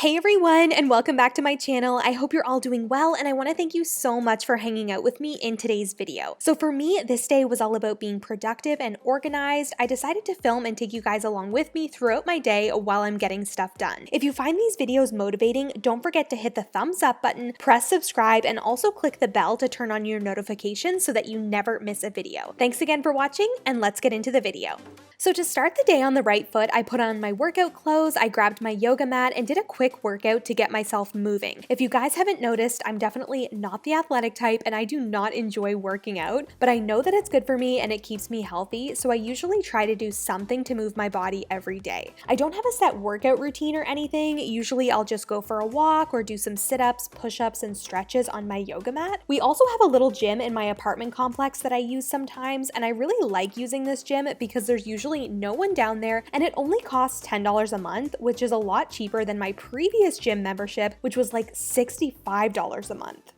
Hey everyone, and welcome back to my channel. I hope you're all doing well, and I want to thank you so much for hanging out with me in today's video. So for me, this day was all about being productive and organized. I decided to film and take you guys along with me throughout my day while I'm getting stuff done. If you find these videos motivating, don't forget to hit the thumbs up button, press subscribe, and also click the bell to turn on your notifications so that you never miss a video. Thanks again for watching, and let's get into the video. So to start the day on the right foot, I put on my workout clothes, I grabbed my yoga mat, and did a quick workout to get myself moving. If you guys haven't noticed, I'm definitely not the athletic type and I do not enjoy working out, but I know that it's good for me and it keeps me healthy, so I usually try to do something to move my body every day. I don't have a set workout routine or anything. Usually I'll just go for a walk or do some sit-ups, push-ups, and stretches on my yoga mat. We also have a little gym in my apartment complex that I use sometimes, and I really like using this gym because there's usually no one down there and it only costs $10 a month, which is a lot cheaper than my previous gym membership, which was like $65 a month.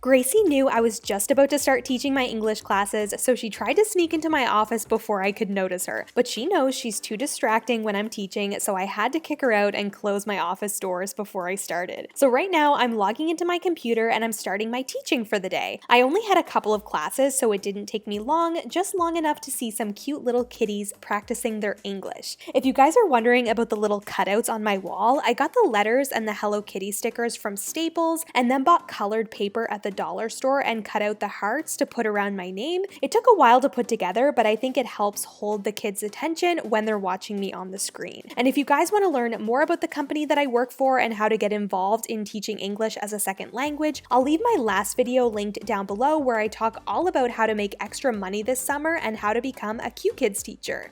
Gracie knew I was just about to start teaching my English classes, so she tried to sneak into my office before I could notice her. But she knows she's too distracting when I'm teaching, so I had to kick her out and close my office doors before I started. So right now, I'm logging into my computer and I'm starting my teaching for the day. I only had a couple of classes, so it didn't take me long, just long enough to see some cute little kitties practicing their English. If you guys are wondering about the little cutouts on my wall, I got the letters and the Hello Kitty stickers from Staples and then bought colored paper at the dollar store and cut out the hearts to put around my name. It took a while to put together, but I think it helps hold the kids' attention when they're watching me on the screen. And if you guys want to learn more about the company that I work for and how to get involved in teaching English as a second language, I'll leave my last video linked down below where I talk all about how to make extra money this summer and how to become a QKIDS teacher.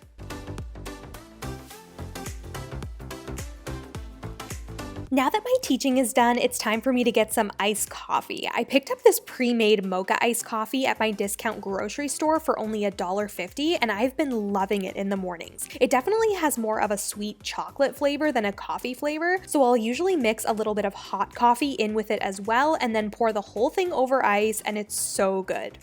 Now that my teaching is done, it's time for me to get some iced coffee. I picked up this pre-made mocha iced coffee at my discount grocery store for only $1.50, and I've been loving it in the mornings. It definitely has more of a sweet chocolate flavor than a coffee flavor, so I'll usually mix a little bit of hot coffee in with it as well, and then pour the whole thing over ice, and it's so good.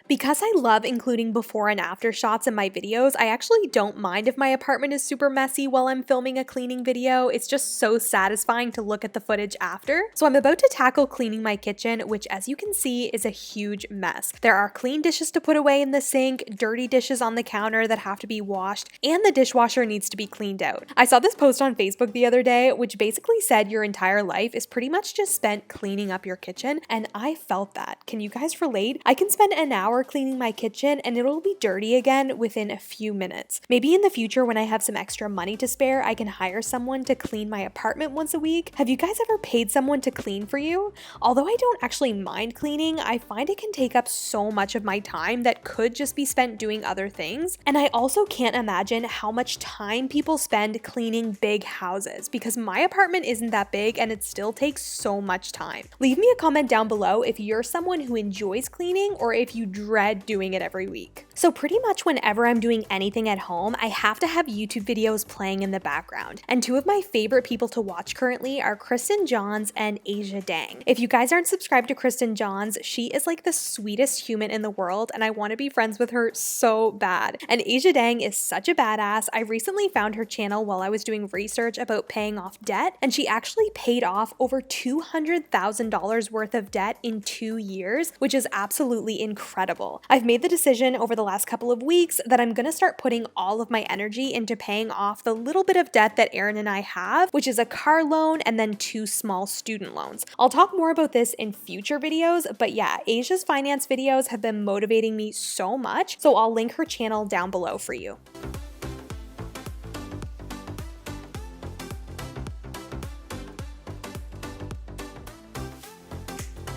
Because I love including before and after shots in my videos, I actually don't mind if my apartment is super messy while I'm filming a cleaning video. It's just so satisfying to look at the footage after. So I'm about to tackle cleaning my kitchen, which as you can see is a huge mess. There are clean dishes to put away in the sink, dirty dishes on the counter that have to be washed, and the dishwasher needs to be cleaned out. I saw this post on Facebook the other day, which basically said your entire life is pretty much just spent cleaning up your kitchen, and I felt that. Can you guys relate? I can spend an hour cleaning my kitchen and it'll be dirty again within a few minutes. Maybe in the future when I have some extra money to spare, I can hire someone to clean my apartment once a week. Have you guys ever paid someone to clean for you? Although I don't actually mind cleaning, I find it can take up so much of my time that could just be spent doing other things. And I also can't imagine how much time people spend cleaning big houses because my apartment isn't that big and it still takes so much time. Leave me a comment down below if you're someone who enjoys cleaning or if you dread doing it every week. So pretty much whenever I'm doing anything at home, I have to have YouTube videos playing in the background. And two of my favorite people to watch currently are Kristen Johns and Asia Dang. If you guys aren't subscribed to Kristen Johns, she is like the sweetest human in the world and I want to be friends with her so bad. And Asia Dang is such a badass. I recently found her channel while I was doing research about paying off debt, and she actually paid off over $200,000 worth of debt in 2 years, which is absolutely incredible. I've made the decision over the last couple of weeks that I'm going to start putting all of my energy into paying off the little bit of debt that Aaron and I have, which is a car loan and then 2 small student loans. I'll talk more about this in future videos, but yeah, Asia's finance videos have been motivating me so much, so I'll link her channel down below for you.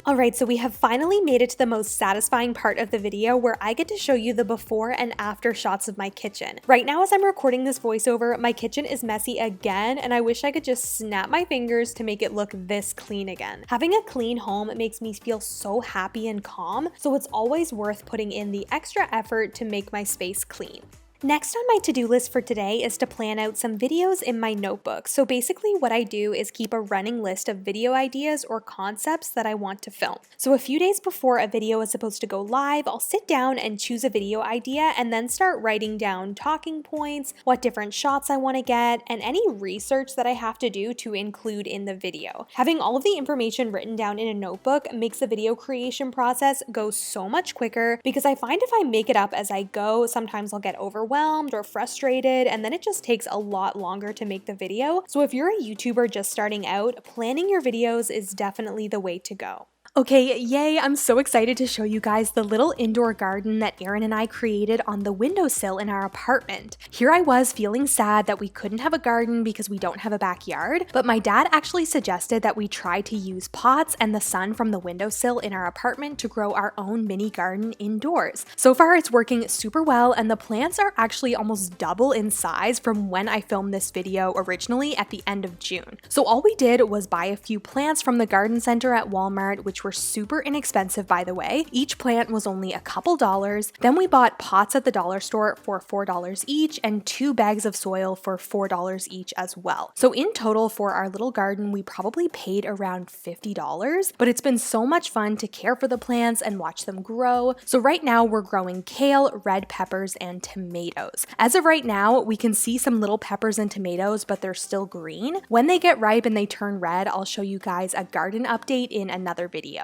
Alright, so we have finally made it to the most satisfying part of the video where I get to show you the before and after shots of my kitchen. Right now as I'm recording this voiceover, my kitchen is messy again and I wish I could just snap my fingers to make it look this clean again. Having a clean home makes me feel so happy and calm, so it's always worth putting in the extra effort to make my space clean. Next on my to-do list for today is to plan out some videos in my notebook. So basically what I do is keep a running list of video ideas or concepts that I want to film. So a few days before a video is supposed to go live, I'll sit down and choose a video idea and then start writing down talking points, what different shots I want to get, and any research that I have to do to include in the video. Having all of the information written down in a notebook makes the video creation process go so much quicker because I find if I make it up as I go, sometimes I'll get overwhelmed or frustrated, and then it just takes a lot longer to make the video. So if you're a YouTuber just starting out, planning your videos is definitely the way to go. Okay, yay, I'm so excited to show you guys the little indoor garden that Aaron and I created on the windowsill in our apartment. Here I was feeling sad that we couldn't have a garden because we don't have a backyard, but my dad actually suggested that we try to use pots and the sun from the windowsill in our apartment to grow our own mini garden indoors. So far it's working super well, and the plants are actually almost double in size from when I filmed this video originally at the end of June. So all we did was buy a few plants from the garden center at Walmart, which were super inexpensive, by the way. Each plant was only a couple dollars. Then we bought pots at the dollar store for $4 each and 2 bags of soil for $4 each as well. So in total for our little garden, we probably paid around $50, but it's been so much fun to care for the plants and watch them grow. So right now we're growing kale, red peppers, and tomatoes. As of right now, we can see some little peppers and tomatoes, but they're still green. When they get ripe and they turn red, I'll show you guys a garden update in another video.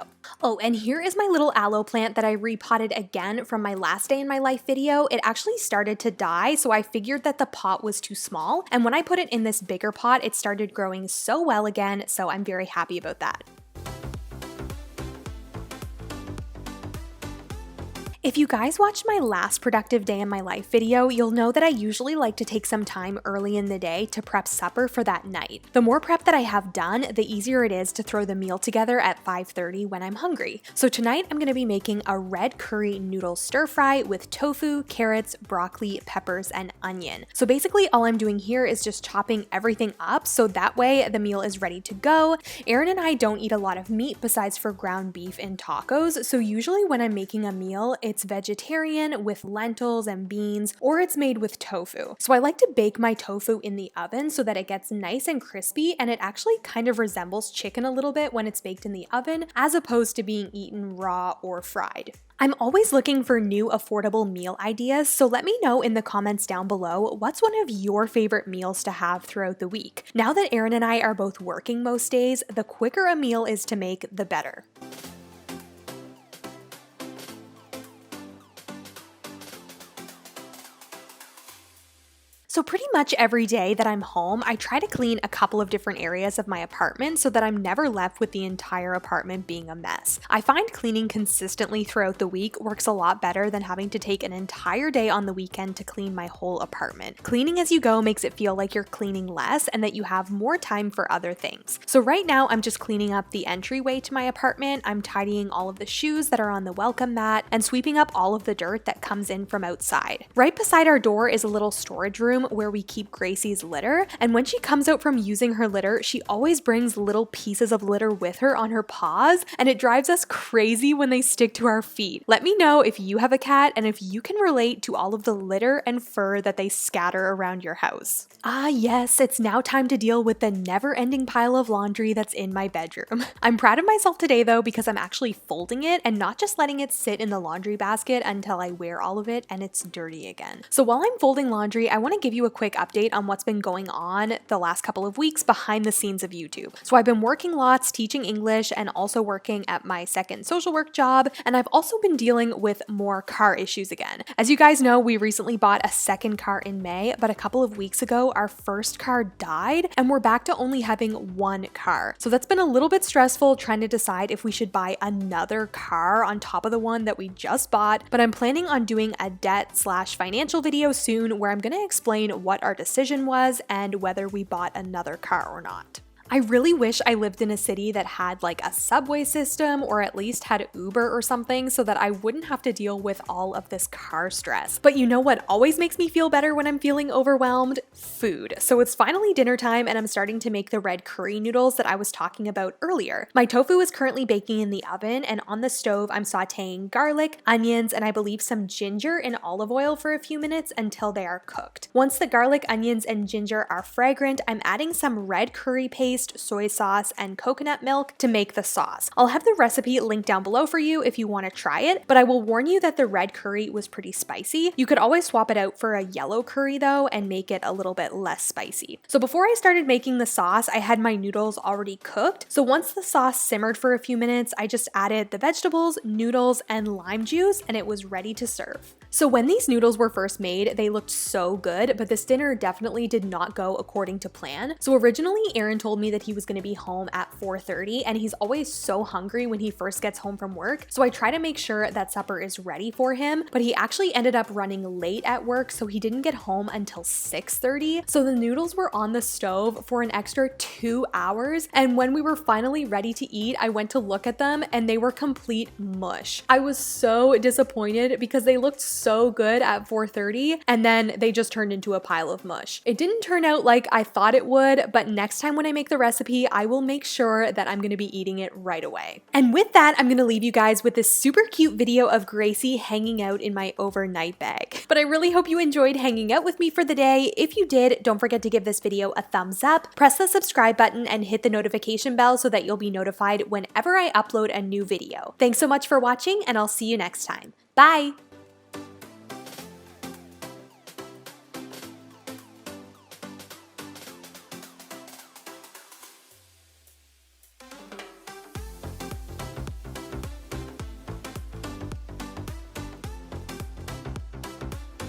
Oh, and here is my little aloe plant that I repotted again from my last day in my life video. It actually started to die, so I figured that the pot was too small. And when I put it in this bigger pot, it started growing so well again, so I'm very happy about that. If you guys watched my last productive day in my life video, you'll know that I usually like to take some time early in the day to prep supper for that night. The more prep that I have done, the easier it is to throw the meal together at 5:30 when I'm hungry. So tonight I'm going to be making a red curry noodle stir fry with tofu, carrots, broccoli, peppers, and onion. So basically all I'm doing here is just chopping everything up so that way the meal is ready to go. Aaron and I don't eat a lot of meat besides for ground beef and tacos, so usually when I'm making a meal, it's vegetarian with lentils and beans, or it's made with tofu. So I like to bake my tofu in the oven so that it gets nice and crispy, and it actually kind of resembles chicken a little bit when it's baked in the oven, as opposed to being eaten raw or fried. I'm always looking for new affordable meal ideas, so let me know in the comments down below what's one of your favorite meals to have throughout the week. Now that Aaron and I are both working most days, the quicker a meal is to make, the better. So pretty much every day that I'm home, I try to clean a couple of different areas of my apartment so that I'm never left with the entire apartment being a mess. I find cleaning consistently throughout the week works a lot better than having to take an entire day on the weekend to clean my whole apartment. Cleaning as you go makes it feel like you're cleaning less and that you have more time for other things. So right now I'm just cleaning up the entryway to my apartment. I'm tidying all of the shoes that are on the welcome mat and sweeping up all of the dirt that comes in from outside. Right beside our door is a little storage room where we keep Gracie's litter, and when she comes out from using her litter, she always brings little pieces of litter with her on her paws, and it drives us crazy when they stick to our feet. Let me know if you have a cat and if you can relate to all of the litter and fur that they scatter around your house. Ah yes, it's now time to deal with the never-ending pile of laundry that's in my bedroom. I'm proud of myself today though because I'm actually folding it and not just letting it sit in the laundry basket until I wear all of it and it's dirty again. So while I'm folding laundry, I want to give you a quick update on what's been going on the last couple of weeks behind the scenes of YouTube. So I've been working lots, teaching English, and also working at my second social work job, and I've also been dealing with more car issues again. As you guys know, we recently bought a second car in May, but a couple of weeks ago, our first car died, and we're back to only having one car. So that's been a little bit stressful trying to decide if we should buy another car on top of the one that we just bought, but I'm planning on doing a debt/financial video soon where I'm going to explain what our decision was and whether we bought another car or not. I really wish I lived in a city that had like a subway system or at least had Uber or something so that I wouldn't have to deal with all of this car stress. But you know what always makes me feel better when I'm feeling overwhelmed? Food. So it's finally dinner time and I'm starting to make the red curry noodles that I was talking about earlier. My tofu is currently baking in the oven, and on the stove I'm sauteing garlic, onions, and I believe some ginger in olive oil for a few minutes until they are cooked. Once the garlic, onions, and ginger are fragrant, I'm adding some red curry paste, soy sauce, and coconut milk to make the sauce. I'll have the recipe linked down below for you if you want to try it, but I will warn you that the red curry was pretty spicy. You could always swap it out for a yellow curry though and make it a little bit less spicy. So before I started making the sauce, I had my noodles already cooked. So once the sauce simmered for a few minutes, I just added the vegetables, noodles, and lime juice, and it was ready to serve. So when these noodles were first made, they looked so good, but this dinner definitely did not go according to plan. So originally, Aaron told me that he was going to be home at 4:30, and he's always so hungry when he first gets home from work. So I try to make sure that supper is ready for him, but he actually ended up running late at work, so he didn't get home until 6:30. So the noodles were on the stove for an extra 2 hours, and when we were finally ready to eat, I went to look at them and they were complete mush. I was so disappointed because they looked so good at 4:30 and then they just turned into a pile of mush. It didn't turn out like I thought it would, but next time when I make the recipe, I will make sure that I'm gonna be eating it right away. And with that, I'm gonna leave you guys with this super cute video of Gracie hanging out in my overnight bag. But I really hope you enjoyed hanging out with me for the day. If you did, don't forget to give this video a thumbs up, press the subscribe button, and hit the notification bell so that you'll be notified whenever I upload a new video. Thanks so much for watching, and I'll see you next time. Bye!